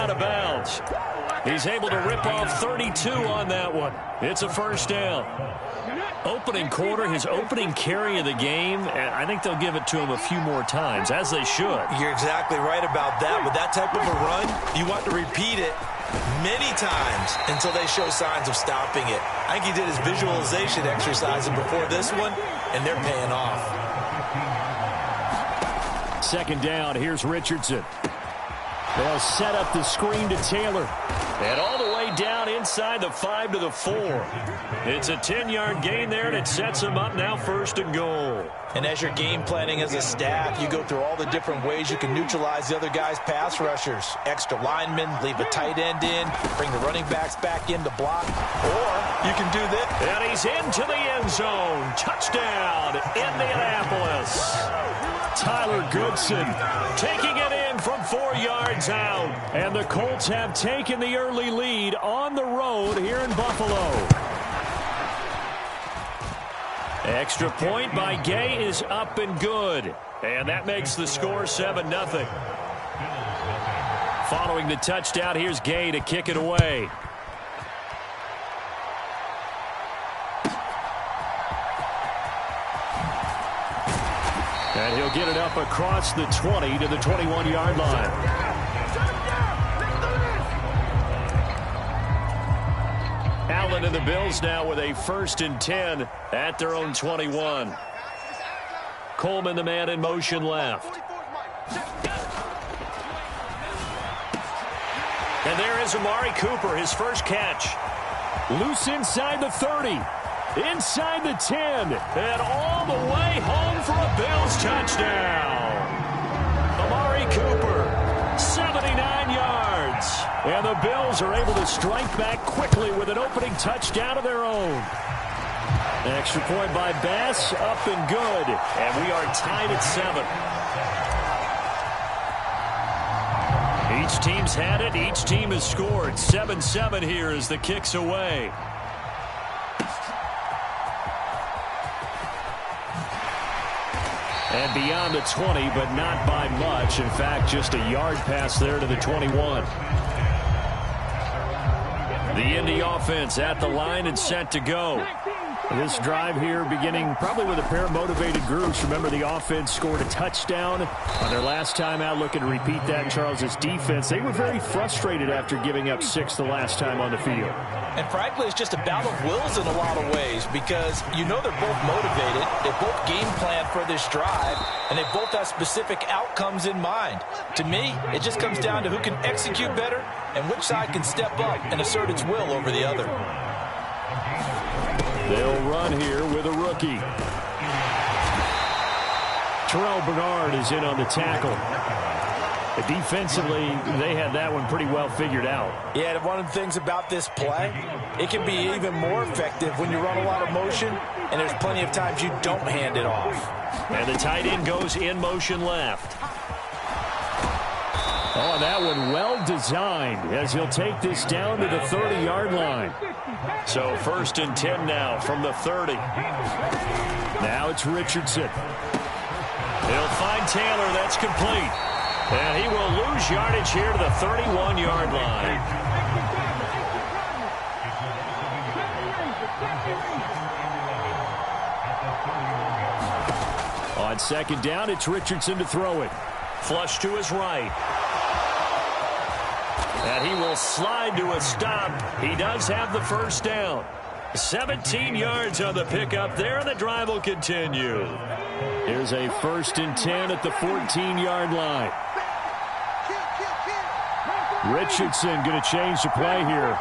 out of bounds. He's able to rip off 32 on that one. It's a first down. Opening quarter, his opening carry of the game, and I think they'll give it to him a few more times, as they should. You're exactly right about that. With that type of a run, you want to repeat it many times until they show signs of stopping it. I think he did his visualization exercises before this one, and they're paying off. Second down, here's Richardson. They'll set up the screen to Taylor. And all the way down inside the 5 to the 4. It's a 10-yard gain there, and it sets them up now 1st and goal. And as you're game planning as a staff, you go through all the different ways you can neutralize the other guy's pass rushers. Extra linemen, leave a tight end in, bring the running backs back in to block, or you can do this. And he's into the end zone. Touchdown, Indianapolis. Tyler Goodson taking it in from 4 yards out. And the Colts have taken the early lead on the road here in Buffalo. Extra point by Gay is up and good. And that makes the score 7-0. Following the touchdown, here's Gay to kick it away. And he'll get it up across the 20 to the 21-yard line. Allen and the Bills now with a 1st and 10 at their own 21. Coleman, the man in motion left. And there is Amari Cooper, his first catch. Loose inside the 30. Inside the 10, and all the way home for a Bills touchdown. Amari Cooper, 79 yards. And the Bills are able to strike back quickly with an opening touchdown of their own. Extra point by Bass, up and good. And we are tied at 7. Each team's had it, each team has scored. 7-7 here as the kick's away. And beyond the 20, but not by much. In fact, just a yard pass there to the 21. The Indy offense at the line and set to go. This drive here beginning probably with a pair of motivated groups. Remember, the offense scored a touchdown on their last time out. Looking to repeat that in Charles's defense. They were very frustrated after giving up 6 the last time on the field. And frankly, it's just a battle of wills in a lot of ways because you know they're both motivated. They both game plan for this drive, and they both have specific outcomes in mind. To me, it just comes down to who can execute better and which side can step up and assert its will over the other. They'll run here with a rookie. Terrell Bernard is in on the tackle. Defensively, they had that one pretty well figured out. Yeah, and one of the things about this play, it can be even more effective when you run a lot of motion, and there's plenty of times you don't hand it off. And the tight end goes in motion left. Oh, that one well designed as he'll take this down to the 30-yard line. So 1st and 10 now from the 30. Now it's Richardson. He'll find Taylor. That's complete. And he will lose yardage here to the 31-yard line. On 2nd down, it's Richardson to throw it. Flush to his right. And he will slide to a stop. He does have the 1st down. 17 yards on the pickup there, and the drive will continue. Here's a 1st and 10 at the 14-yard line. Richardson going to change the play here.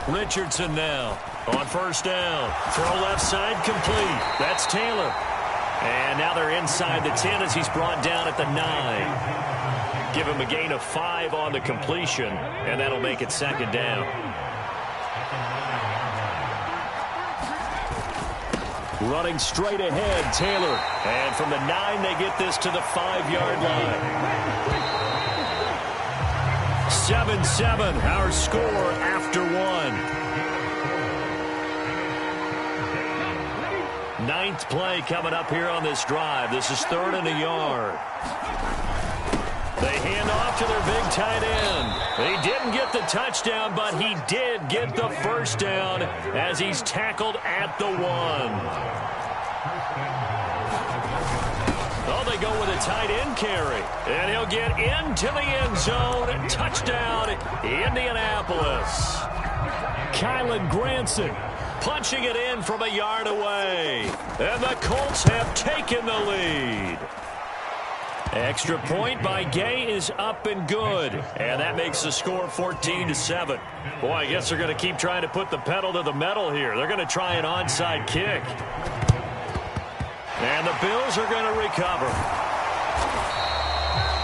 Richardson now on 1st down. Throw left side complete. That's Taylor. And now they're inside the 10 as he's brought down at the 9. Give him a gain of 5 on the completion, and that'll make it 2nd down. Running straight ahead, Taylor. And from the 9, they get this to the 5-yard line. 7-7, our score after 1. Ninth play coming up here on this drive. This is 3rd and a yard. They hand off to their big tight end. He didn't get the touchdown, but he did get the first down as he's tackled at the 1. Oh, they go with a tight end carry. And he'll get into the end zone. Touchdown, Indianapolis. Kylan Granson punching it in from a yard away. And the Colts have taken the lead. Extra point by Gay is up and good. And that makes the score 14-7. Boy, I guess they're going to keep trying to put the pedal to the metal here. They're going to try an onside kick. And the Bills are going to recover.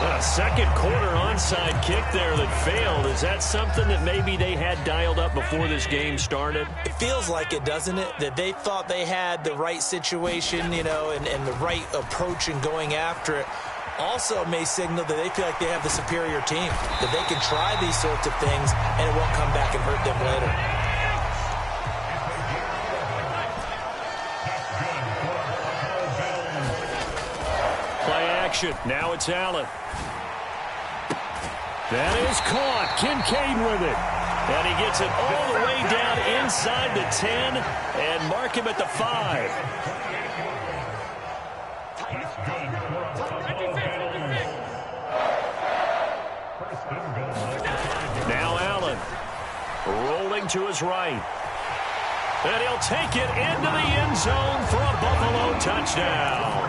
A second quarter onside kick there that failed. Is that something that maybe they had dialed up before this game started? It feels like it, doesn't it? That they thought they had the right situation, you know, and the right approach in going after it. Also may signal that they feel like they have the superior team, that they can try these sorts of things and it won't come back and hurt them later. Play action. Now it's Allen. That is caught. Kincaid with it. And he gets it all the way down inside the 10 and mark him at the 5. Now Allen rolling to his right. And he'll take it into the end zone for a Buffalo touchdown.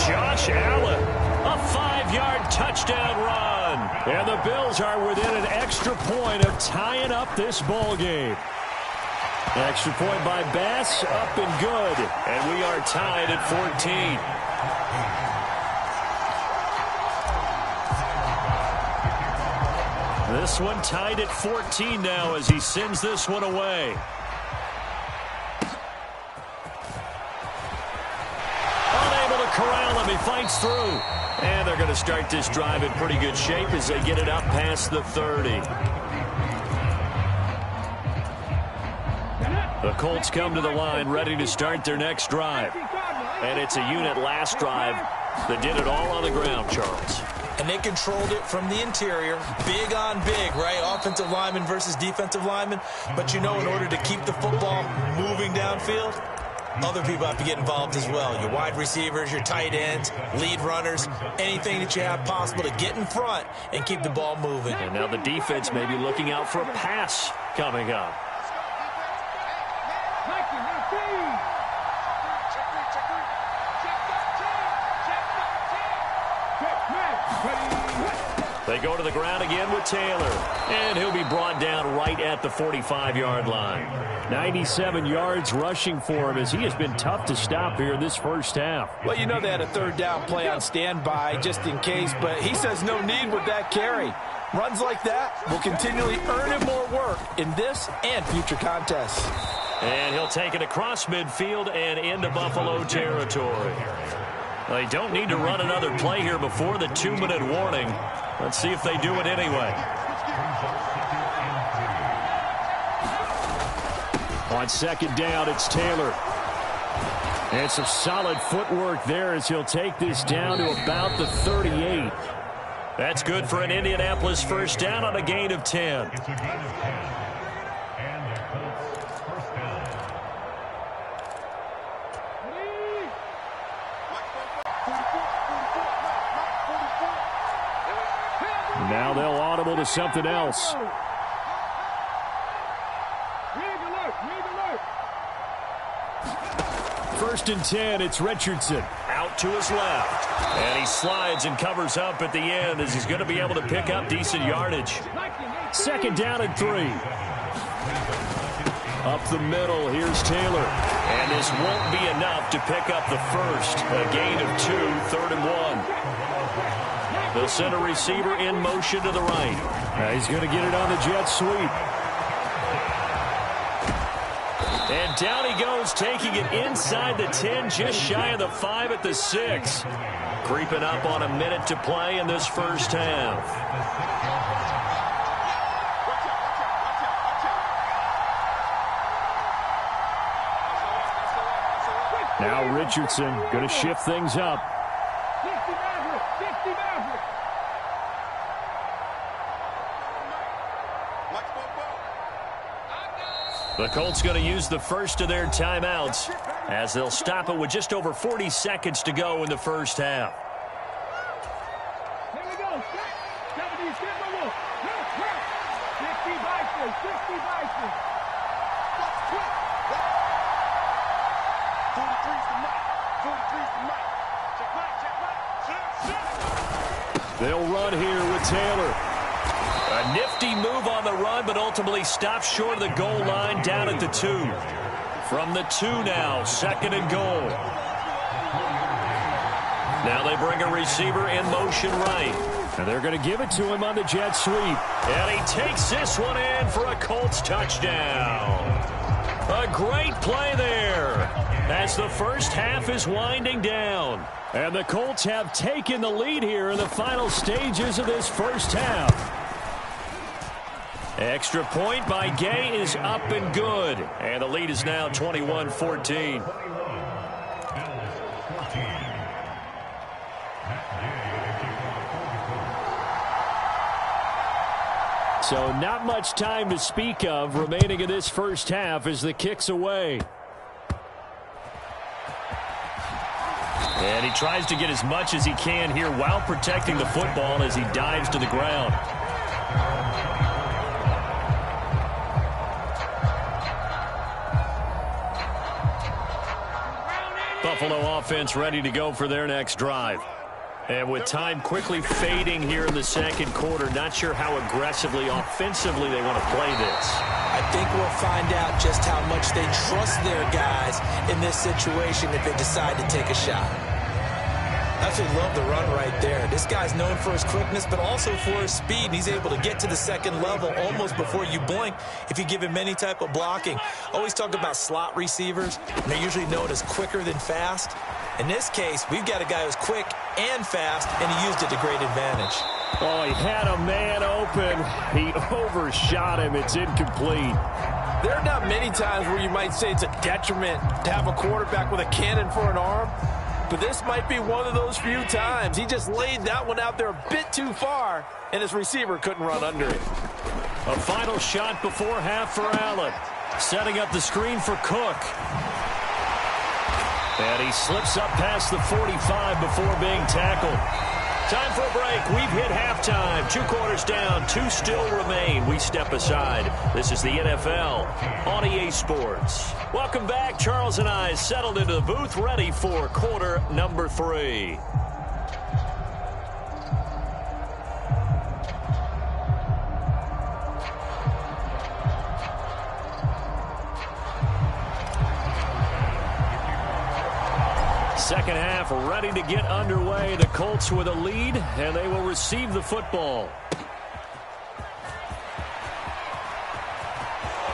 Josh Allen, a 5-yard touchdown run. And the Bills are within an extra point of tying up this ball game. Extra point by Bass, up and good. And we are tied at 14. This one tied at 14 now as he sends this one away. Unable to corral him. He fights through. And they're going to start this drive in pretty good shape as they get it up past the 30. The Colts come to the line ready to start their next drive. And it's a unit last drive that did it all on the ground, Charles. And they controlled it from the interior. Big on big, right? Offensive lineman versus defensive lineman. But you know, in order to keep the football moving downfield, other people have to get involved as well. Your wide receivers, your tight ends, lead runners, anything that you have possible to get in front and keep the ball moving. And now the defense may be looking out for a pass coming up. They go to the ground again with Taylor. And he'll be brought down right at the 45-yard line. 97 yards rushing for him as he has been tough to stop here in this first half. Well, you know they had a third down play on standby just in case, but he says no need with that carry. Runs like that will continually earn him more work in this and future contests. And he'll take it across midfield and into Buffalo territory. They don't need to run another play here before the 2-minute warning. Let's see if they do it anyway. On second down, it's Taylor. And some solid footwork there as he'll take this down to about the 38. That's good for an Indianapolis first down on a gain of 10. Now they'll audible to something else. First and 10, it's Richardson. Out to his left. And he slides and covers up at the end as he's going to be able to pick up decent yardage. Second down and 3. Up the middle, here's Taylor. And this won't be enough to pick up the first. A gain of 2, 3rd and 1. They'll send a receiver in motion to the right. He's going to get it on the jet sweep. And down he goes, taking it inside the 10, just shy of the 5 at the 6. Creeping up on a minute to play in this first half. Now Richardson going to shift things up. The Colts going to use the first of their timeouts as they'll stop it with just over 40 seconds to go in the first half. Here we go. 70, 60 Vikings, 60 Vikings. 43's the mic. 43's the mic. Check. They'll run here with Taylor. A nifty move on the run, but ultimately stopped short of the goal line down at the 2. From the 2 now, 2nd and goal. Now they bring a receiver in motion right. And they're going to give it to him on the jet sweep. And he takes this one in for a Colts touchdown. A great play there as the first half is winding down. And the Colts have taken the lead here in the final stages of this first half. Extra point by Gay is up and good. And the lead is now 21-14. So not much time to speak of remaining in this first half as the kick's away. And he tries to get as much as he can here while protecting the football as he dives to the ground. Buffalo offense ready to go for their next drive. And with time quickly fading here in the second quarter, not sure how aggressively, offensively they want to play this. I think we'll find out just how much they trust their guys in this situation if they decide to take a shot. I absolutely love the run right there. This guy's known for his quickness, but also for his speed. And he's able to get to the second level almost before you blink if you give him any type of blocking. Always talk about slot receivers, and they're usually known as quicker than fast. In this case, we've got a guy who's quick and fast, and he used it to great advantage. Oh, he had a man open. He overshot him. It's incomplete. There are not many times where you might say it's a detriment to have a quarterback with a cannon for an arm, but this might be one of those few times. He just laid that one out there a bit too far, and his receiver couldn't run under it. A final shot before half for Allen. Setting up the screen for Cook. And he slips up past the 45 before being tackled. Time for a break. We've hit halftime. 2 quarters down. 2 still remain. We step aside. This is the NFL on EA Sports. Welcome back. Charles and I settled into the booth, ready for quarter number 3. Second half ready to get underway. The Colts with a lead, and they will receive the football.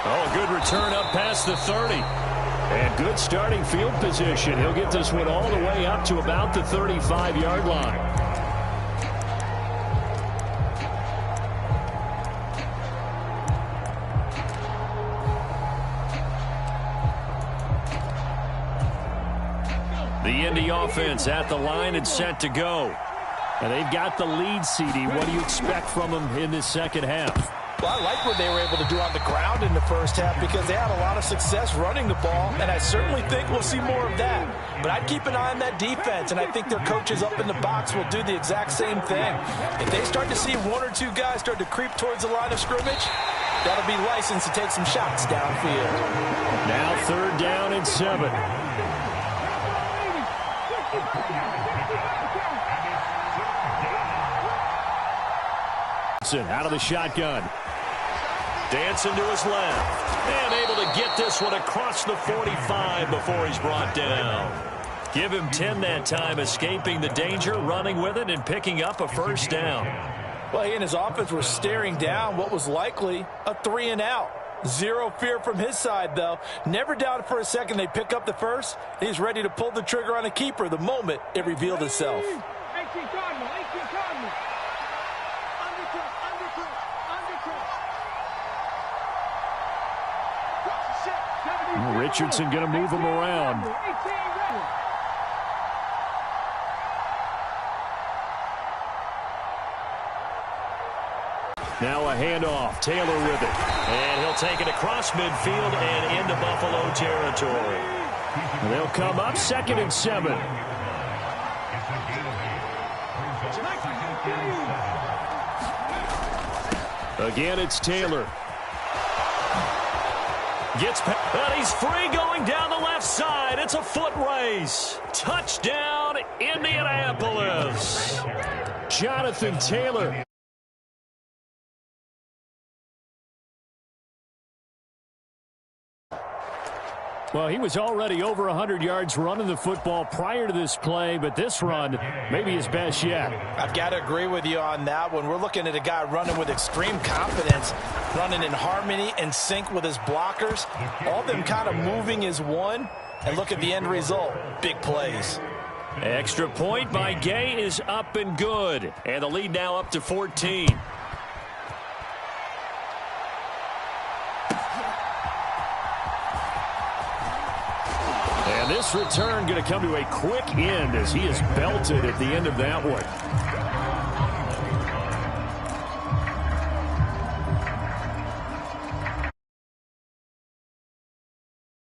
Oh, good return up past the 30. And good starting field position. He'll get this one all the way up to about the 35-yard line. The Indy offense at the line and set to go. And they've got the lead, CD. What do you expect from them in this second half? Well, I like what they were able to do on the ground in the first half because they had a lot of success running the ball, and I certainly think we'll see more of that. But I'd keep an eye on that defense, and I think their coaches up in the box will do the exact same thing. If they start to see 1 or 2 guys start to creep towards the line of scrimmage, that'll be licensed to take some shots downfield. Now 3rd down and 7. Out of the shotgun. Dancing to his left. And able to get this one across the 45 before he's brought down. Give him 10 that time, escaping the danger, running with it, and picking up a first down. Well, he and his offense were staring down what was likely a 3-and-out. Zero fear from his side, though. Never doubted for a second they'd pick up the first. He's ready to pull the trigger on a keeper the moment it revealed itself. Richardson going to move him around. Now a handoff. Taylor with it. And he'll take it across midfield and into Buffalo territory. And they'll come up 2nd and 7. Again, it's Taylor. Gets past, and he's free going down the left side. It's a foot race. Touchdown, Indianapolis. Jonathan Taylor. Well, he was already over 100 yards running the football prior to this play, but this run may be his best yet. I've got to agree with you on that one. We're looking at a guy running with extreme confidence, running in harmony and sync with his blockers. All of them kind of moving as one, and look at the end result. Big plays. Extra point by Gay is up and good, and the lead now up to 14. And this return going to come to a quick end as he is belted at the end of that one.